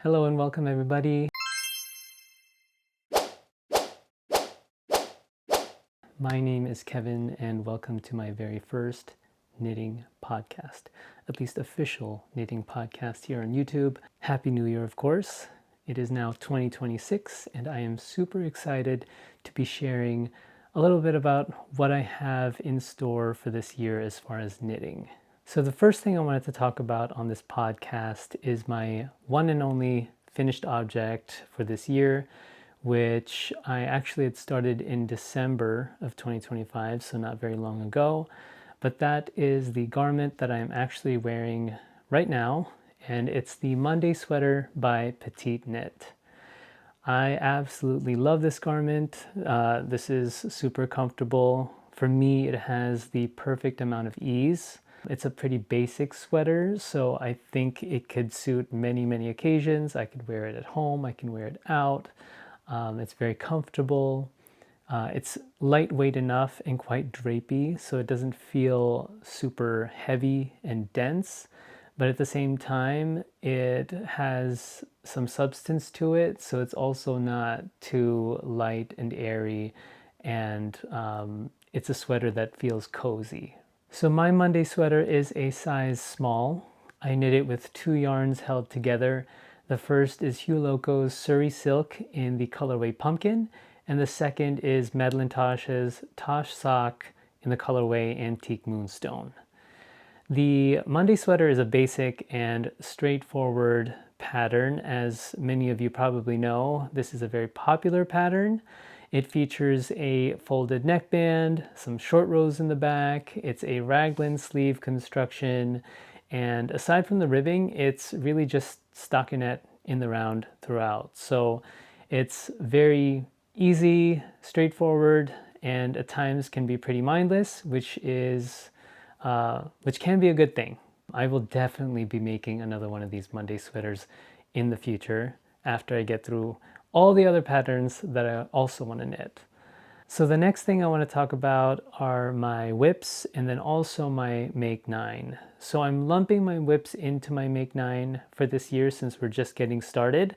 Hello and welcome everybody. My name is Kevin and welcome to my very first knitting podcast, at least official knitting podcast here on YouTube. Happy New Year, of course. It is now 2026 and I am super excited to be sharing a little bit about what I have in store for this year as far as knitting. So the first thing I wanted to talk about on this podcast is my one and only finished object for this year, which I actually had started in December of 2025, so not very long ago. But that is the garment that I'm actually wearing right now, and it's the Monday sweater by PetiteKnit. I absolutely love this garment. This is super comfortable. For me, it has the perfect amount of ease. It's a pretty basic sweater, so I think it could suit many occasions. I could wear it at home, I can wear it out. It's very comfortable. It's lightweight enough and quite drapey, so it doesn't feel super heavy and dense, but at the same time, it has some substance to it, so it's also not too light and airy, and it's a sweater that feels cozy. So my Monday sweater is a size small. I knit it with two yarns held together. The first is Loco's Suri silk in the colorway pumpkin, and the second is madelinetosh's Tosh sock in the colorway antique moonstone. The Monday sweater is a basic and straightforward pattern. As many of you probably know, this is a very popular pattern. It features a folded neckband, some short rows in the back, it's a raglan sleeve construction, and aside from the ribbing, it's really just stockinette in the round throughout. So it's very easy, straightforward, and at times can be pretty mindless, which can be a good thing. I will definitely be making another one of these Monday sweaters in the future after I get through all the other patterns that I also want to knit. So the next thing I want to talk about are my whips and then also my Make 9. So I'm lumping my whips into my Make 9 for this year since we're just getting started.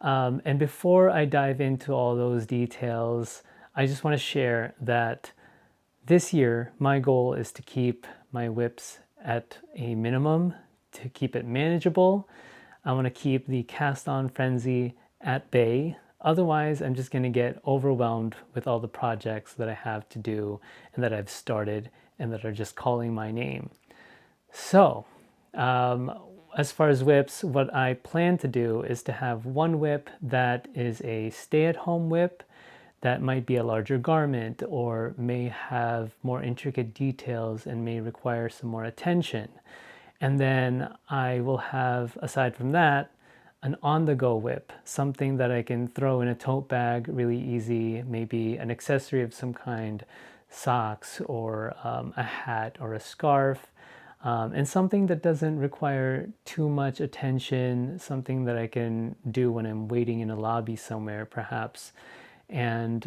And before I dive into all those details, I just want to share that this year my goal is to keep my whips at a minimum, to keep it manageable. I want to keep the cast-on frenzy at bay. Otherwise, I'm just going to get overwhelmed with all the projects that I have to do and that I've started and that are just calling my name. So, as far as whips, what I plan to do is to have one whip that is a stay-at-home whip that might be a larger garment or may have more intricate details and may require some more attention. And then I will have, aside from that, an on-the-go whip, something that I can throw in a tote bag really easy, maybe an accessory of some kind, socks or a hat or a scarf, and something that doesn't require too much attention, something that I can do when I'm waiting in a lobby somewhere perhaps. And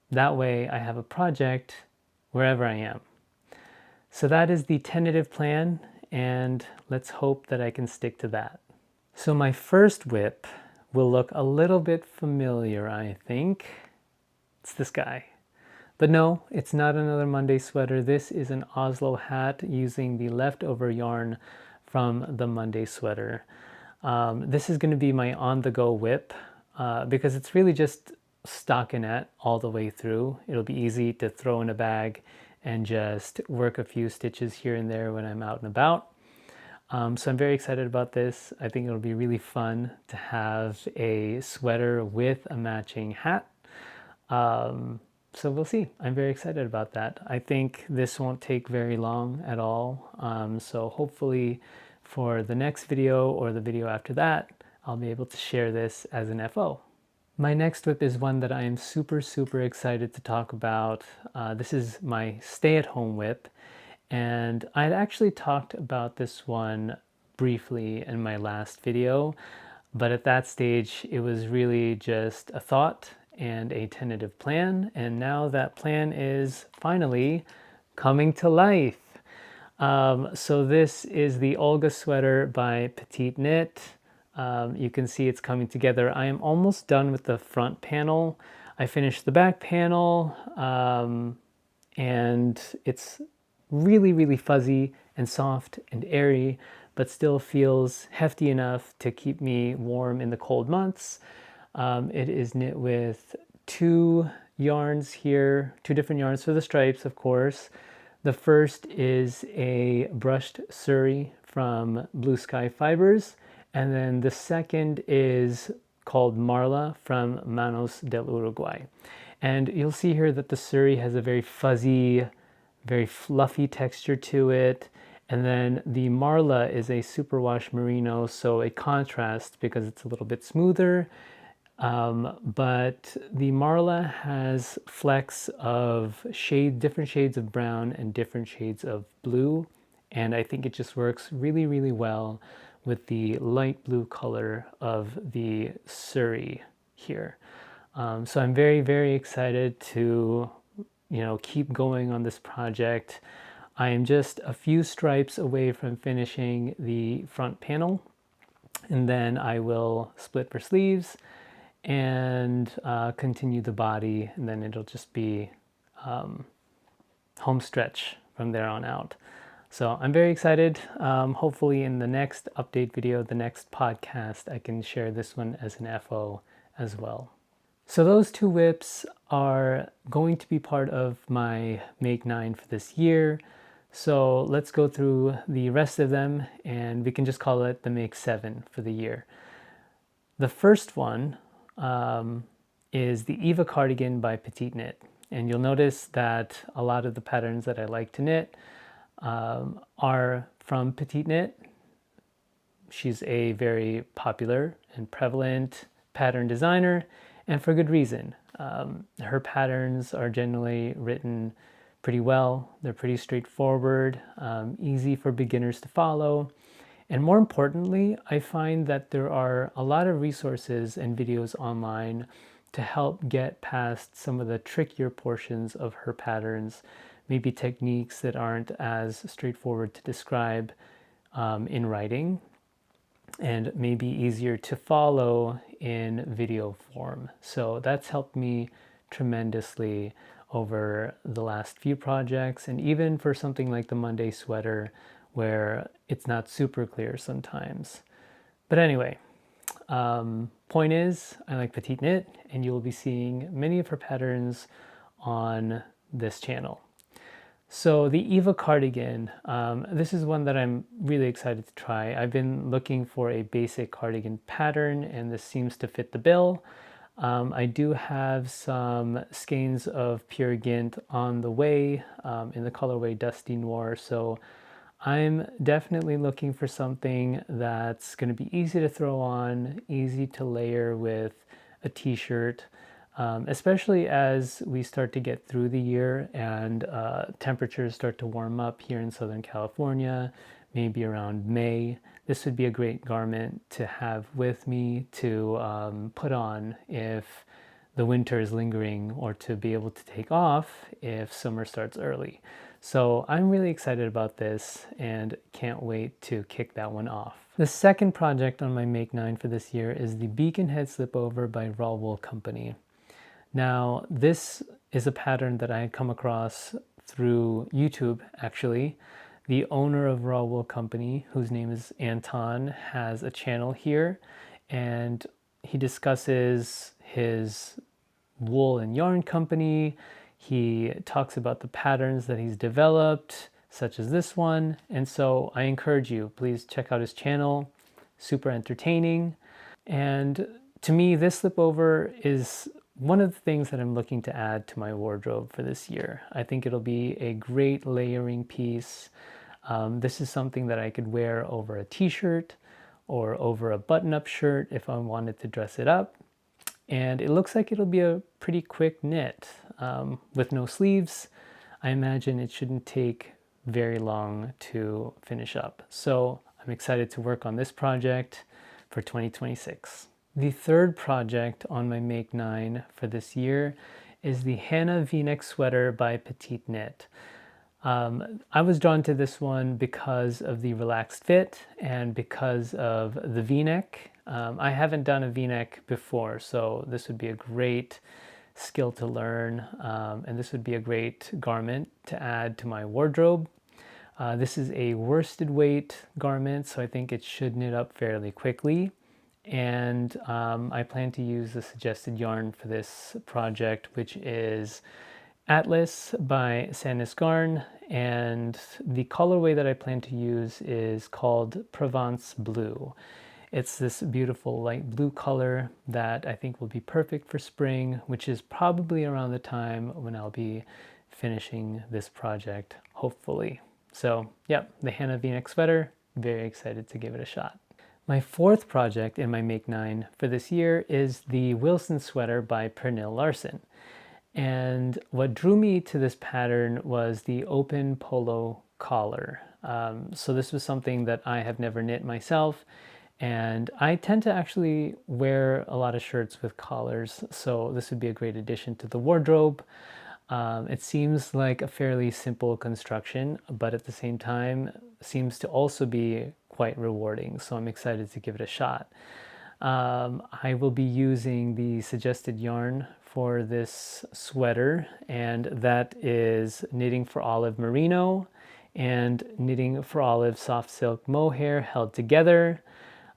that way I have a project wherever I am. So that is the tentative plan, and let's hope that I can stick to that. So my first whip will look a little bit familiar, I think. It's this guy. But no, it's not another Monday sweater. This is an Oslo hat using the leftover yarn from the Monday sweater. This is going to be my on-the-go whip because it's really just stockinette all the way through. It'll be easy to throw in a bag and just work a few stitches here and there when I'm out and about. So I'm very excited about this. I think it'll be really fun to have a sweater with a matching hat. So we'll see. I'm very excited about that. I think this won't take very long at all. So hopefully for the next video or the video after that, I'll be able to share this as an FO. My next whip is one that I am super excited to talk about. This is my stay-at-home whip. And I'd actually talked about this one briefly in my last video, but at that stage it was really just a thought and a tentative plan, and now that plan is finally coming to life. So this is the Olga sweater by PetiteKnit. You can see it's coming together. I am almost done with the front panel. I finished the back panel, and it's really, really fuzzy and soft and airy, but still feels hefty enough to keep me warm in the cold months. It is knit with two yarns here, two different yarns for the stripes, of course. The first is a brushed Suri from Blue Sky Fibers, and then the second is called Marla from Manos del Uruguay. And you'll see here that the Suri has a very fuzzy, very fluffy texture to it. And then the Marla is a superwash merino, so it contrasts because it's a little bit smoother. But the Marla has flecks of different shades of brown and different shades of blue. And I think it just works really, really well with the light blue color of the Suri here. So I'm very, very excited to, keep going on this project. I am just a few stripes away from finishing the front panel, and then I will split for sleeves and continue the body, and then it'll just be home stretch from there on out. So I'm very excited. Hopefully in the next update video, the next podcast, I can share this one as an FO as well. So those two whips are going to be part of my Make 9 for this year. So let's go through the rest of them, and we can just call it the Make 7 for the year. The first one is the Eva Cardigan by PetiteKnit. And you'll notice that a lot of the patterns that I like to knit are from PetiteKnit. She's a very popular and prevalent pattern designer, and for good reason. Her patterns are generally written pretty well. They're pretty straightforward, easy for beginners to follow. And more importantly, I find that there are a lot of resources and videos online to help get past some of the trickier portions of her patterns, maybe techniques that aren't as straightforward to describe in writing, and maybe easier to follow in video form. So that's helped me tremendously over the last few projects, and even for something like the Monday sweater, where it's not super clear sometimes. But anyway, point is, I like PetiteKnit, and you will be seeing many of her patterns on this channel. So the Eva Cardigan, this is one that I'm really excited to try. I've been looking for a basic cardigan pattern, and this seems to fit the bill. I do have some skeins of pure Gynt on the way in the colorway Dusty Noir, so I'm definitely looking for something that's going to be easy to throw on, easy to layer with a t-shirt, especially as we start to get through the year and temperatures start to warm up here in Southern California, maybe around May. This would be a great garment to have with me to put on if the winter is lingering, or to be able to take off if summer starts early. So I'm really excited about this and can't wait to kick that one off. The second project on my Make 9 for this year is the Beacon Head Slipover by Raw Wool Company. Now, this is a pattern that I had come across through YouTube, actually. The owner of Raw Wool Company, whose name is Anton, has a channel here, and he discusses his wool and yarn company. He talks about the patterns that he's developed, such as this one. And so I encourage you, please check out his channel. Super entertaining. And to me, this slipover is one of the things that I'm looking to add to my wardrobe for this year. I think it'll be a great layering piece. This is something that I could wear over a t-shirt or over a button-up shirt if I wanted to dress it up. And it looks like it'll be a pretty quick knit. With no sleeves, I imagine it shouldn't take very long to finish up. So I'm excited to work on this project for 2026. The third project on my Make 9 for this year is the Hannah V-neck sweater by PetiteKnit. I was drawn to this one because of the relaxed fit and because of the V-neck. I haven't done a v-neck before, so this would be a great skill to learn, and this would be a great garment to add to my wardrobe. This is a worsted weight garment, so I think it should knit up fairly quickly. And I plan to use the suggested yarn for this project, which is Atlas by Sandnes Garn, and the colorway that I plan to use is called Provence Blue. It's this beautiful light blue color that I think will be perfect for spring, which is probably around the time when I'll be finishing this project, hopefully. So yeah, the Hannah V-neck sweater, very excited to give it a shot. My fourth project in my Make 9 for this year is the Wilson sweater by Pernille Larson. And what drew me to this pattern was the open polo collar. So this was something that I have never knit myself, and I tend to actually wear a lot of shirts with collars, so this would be a great addition to the wardrobe. It seems like a fairly simple construction, but at the same time seems to also be quite rewarding, so I'm excited to give it a shot. I will be using the suggested yarn for this sweater, and that is Knitting for Olive Merino and Knitting for Olive soft silk mohair held together.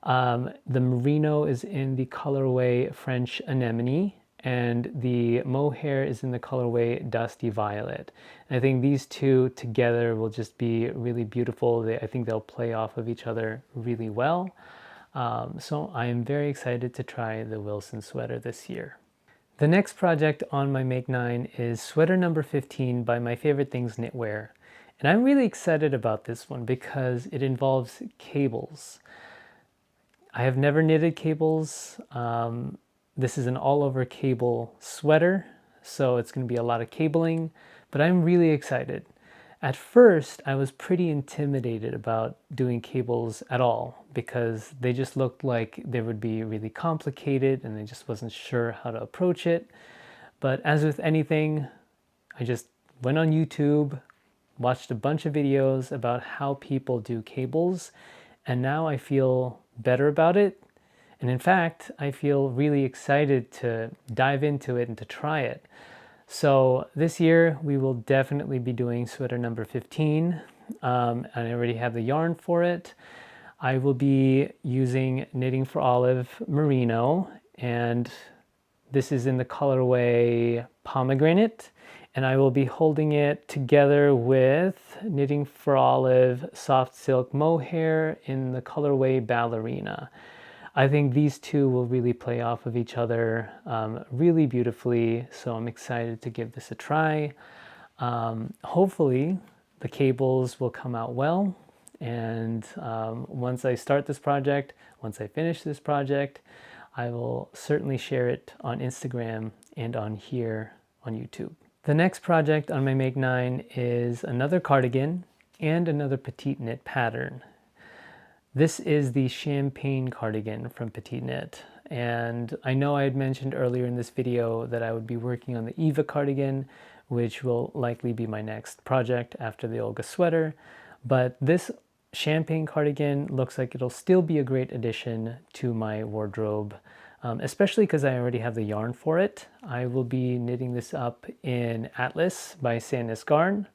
The merino is in the colorway French Anemone, and the mohair is in the colorway Dusty Violet. And I think these two together will just be really beautiful. I think they'll play off of each other really well. So I am very excited to try the Wilson sweater this year. The next project on my Make 9 is sweater number 15 by My Favorite Things Knitwear. And I'm really excited about this one because it involves cables. I have never knitted cables. This is an all-over cable sweater, so it's going to be a lot of cabling, but I'm really excited. At first, I was pretty intimidated about doing cables at all because they just looked like they would be really complicated and I just wasn't sure how to approach it. But as with anything, I just went on YouTube, watched a bunch of videos about how people do cables, and now I feel better about it. And in fact, I feel really excited to dive into it and to try it. So this year we will definitely be doing sweater number 15. And I already have the yarn for it. I will be using Knitting for Olive Merino, and this is in the colorway Pomegranate. And I will be holding it together with Knitting for Olive soft silk mohair in the colorway Ballerina. I think these two will really play off of each other really beautifully, so I'm excited to give this a try. Hopefully the cables will come out well, and once I start this project, once I finish this project, I will certainly share it on Instagram and on here on YouTube. The next project on my Make 9 is another cardigan and another PetiteKnit pattern. This is the Champagne cardigan from PetiteKnit, and I know I had mentioned earlier in this video that I would be working on the Eva cardigan, which will likely be my next project after the Olga sweater, but this Champagne cardigan looks like it'll still be a great addition to my wardrobe, especially because I already have the yarn for it. I will be knitting this up in Atlas by Sandnes Garn,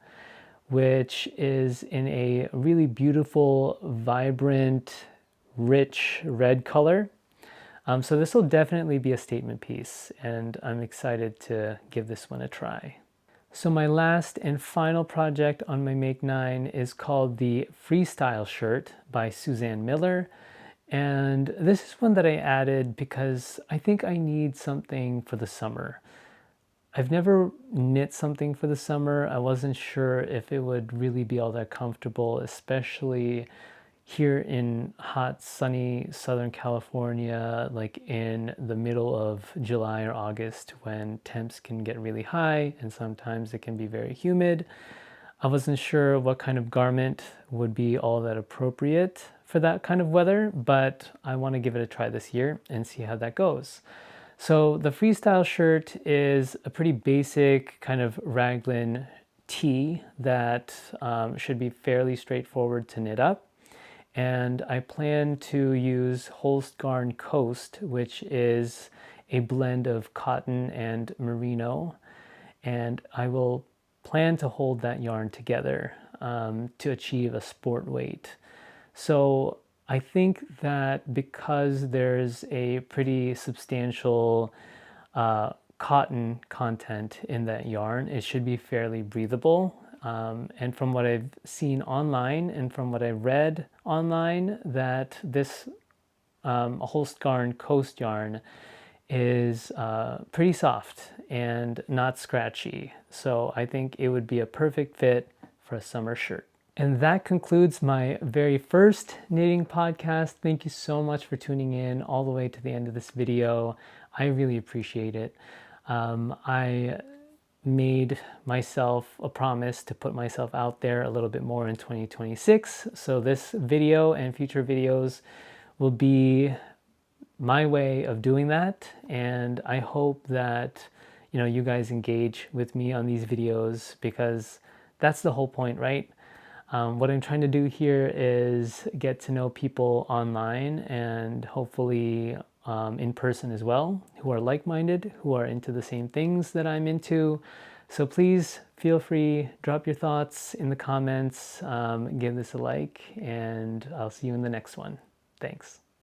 which is in a really beautiful, vibrant, rich red color. So this will definitely be a statement piece, and I'm excited to give this one a try. So my last and final project on my Make 9 is called the Freestyle shirt by Suzanne Miller. And this is one that I added because I think I need something for the summer. I've never knit something for the summer. I wasn't sure if it would really be all that comfortable, especially here in hot, sunny Southern California, like in the middle of July or August when temps can get really high and sometimes it can be very humid. I wasn't sure what kind of garment would be all that appropriate for that kind of weather, but I want to give it a try this year and see how that goes. So the Freestyle shirt is a pretty basic kind of raglan tee that should be fairly straightforward to knit up. and I plan to use Holst Garn Coast, which is a blend of cotton and merino, and I will plan to hold that yarn together to achieve a sport weight. So I think that because there's a pretty substantial cotton content in that yarn, it should be fairly breathable. And from what I've seen online and from what I read online, that this Holst Garn Coast yarn is pretty soft and not scratchy. So I think it would be a perfect fit for a summer shirt. And that concludes my very first knitting podcast. Thank you so much for tuning in all the way to the end of this video. I really appreciate it. I made myself a promise to put myself out there a little bit more in 2026. So this video and future videos will be my way of doing that. And I hope that, you guys engage with me on these videos, because that's the whole point, right? What I'm trying to do here is get to know people online and hopefully in person as well, who are like-minded, who are into the same things that I'm into. So please feel free, drop your thoughts in the comments, give this a like, and I'll see you in the next one. Thanks.